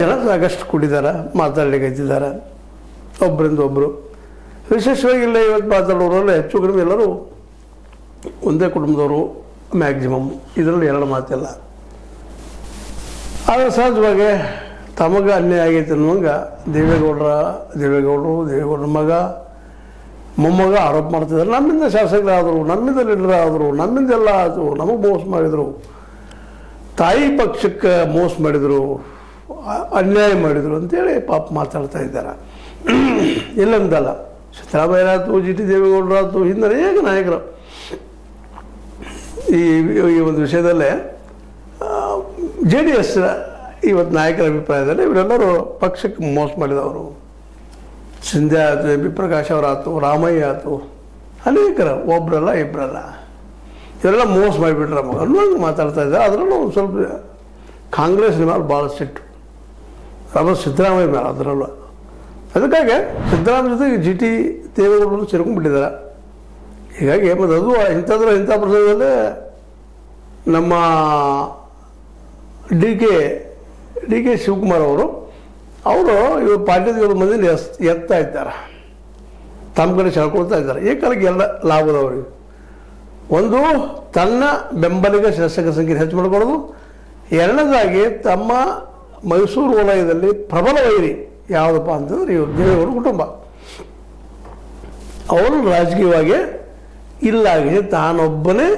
ಜನ ಸಾಕಷ್ಟು ಕುಡಿದಾರ, ಮಾತಾಡ್ಲಿಕ್ಕೆ ಒಬ್ಬರಿಂದ ಒಬ್ಬರು. ವಿಶೇಷವಾಗಿ ಇಲ್ಲ ಇವತ್ತು ಮಾತಾಡೋರಲ್ಲ ಹೆಚ್ಚು ಕಡಿಮೆ ಎಲ್ಲರೂ ಒಂದೇ ಕುಟುಂಬದವರು ಮ್ಯಾಕ್ಸಿಮಮ್, ಇದರಲ್ಲಿ ಎರಡು ಮಾತಿಲ್ಲ. ಆದರೆ ಸಹಜವಾಗಿ ತಮಗೆ ಅನ್ಯಾಯ ಆಗೈತೆ ಅನ್ನುವಂಗೆ ದೇವೇಗೌಡರ ಮಗ ಮೊಮ್ಮಗ ಆರೋಪ ಮಾಡ್ತಿದ್ದಾರೆ. ನಮ್ಮಿಂದ ಶಾಸಕರಾದರು, ನಮ್ಮಿಂದ ಲೀಡರ್ ಆದರು, ನಮ್ಮಿಂದೆಲ್ಲ ಆಯಿತು, ನಮಗೆ ಮೋಸ ಮಾಡಿದರು, ತಾಯಿ ಪಕ್ಷಕ್ಕೆ ಮೋಸ ಮಾಡಿದರು, ಅನ್ಯಾಯ ಮಾಡಿದರು ಅಂತೇಳಿ ಪಾಪ ಮಾತಾಡ್ತಾ ಇದ್ದಾರೆ. ಇಲ್ಲಂದಲ್ಲ, ಸಿದ್ದರಾಮಯ್ಯ ಆಯ್ತು, ಜಿ ಟಿ ದೇವೇಗೌಡರು ಆಯ್ತು, ಹಿಂದೆ ಅನೇಕ ನಾಯಕರು ಈ ಒಂದು ವಿಷಯದಲ್ಲೇ JDS ಇವತ್ತು ನಾಯಕರ ಅಭಿಪ್ರಾಯದಲ್ಲಿ ಇವರೆಲ್ಲರೂ ಪಕ್ಷಕ್ಕೆ ಮೋಸ ಮಾಡಿದವರು. ಸಿಂಧೆ ಆಯಿತು, MP ಪ್ರಕಾಶ್ ಅವರಾಯ್ತು, ರಾಮಯ್ಯ ಆಯಿತು, ಅನೇಕರ ಒಬ್ಬರಲ್ಲ ಇಬ್ಬರಲ್ಲ ಇವರೆಲ್ಲ ಮೋಸ ಮಾಡಿಬಿಟ್ರೆ ಮಗ ಅನ್ನೋಂಗೆ ಮಾತಾಡ್ತಾ ಇದ್ದಾರೆ. ಅದರಲ್ಲೂ ಒಂದು ಸ್ವಲ್ಪ ಕಾಂಗ್ರೆಸ್ ಮೇಲೆ ಭಾಳ ಸಿಟ್ಟು, ಅದು ಸಿದ್ದರಾಮಯ್ಯ ಮೇಲೆ. ಅದರಲ್ಲೂ ಅದಕ್ಕಾಗಿ ಸಿದ್ದರಾಮಯ್ಯ ಜೊತೆಗೆ ಜಿ ಟಿ ದೇವೇಗೌಡರು ಸೇರ್ಕೊಂಡ್ಬಿಟ್ಟಿದ್ದಾರೆ. ಹೀಗಾಗಿ ಮತ್ತು ಅದು ಇಂಥ ಪ್ರಸಂಗದಲ್ಲೇ ನಮ್ಮ ಡಿ ಕೆ ಶಿವಕುಮಾರ್ ಅವರು ಇವರು ಪಾರ್ಟಿದ ಮಂದಿನ ಎತ್ತಾ ಇದ್ದಾರೆ, ತಮ್ಮ ಕಡೆ ಸೆಳ್ಕೊಳ್ತಾ ಇದ್ದಾರೆ. ಈ ಕಾಲಕ್ಕೆ ಎಲ್ಲ ಲಾಭದವ್ರಿಗೆ ಒಂದು ತನ್ನ ಬೆಂಬಲಿಗ ಶಾಸಕ ಸಂಖ್ಯೆ ಹೆಚ್ಚು ಮಾಡ್ಕೊಳ್ಳೋದು, ಎರಡನೇದಾಗಿ ತಮ್ಮ ಮೈಸೂರು ವಲಯದಲ್ಲಿ ಪ್ರಬಲ ವೈರಿ ಯಾವುದಪ್ಪ ಅಂತಂದ್ರೆ ಇವರು ದೇವೇಗೌಡ ಕುಟುಂಬ. ಅವರು ರಾಜಕೀಯವಾಗಿ ಇಲ್ಲಾಗಿ ತಾನೊಬ್ಬನೇ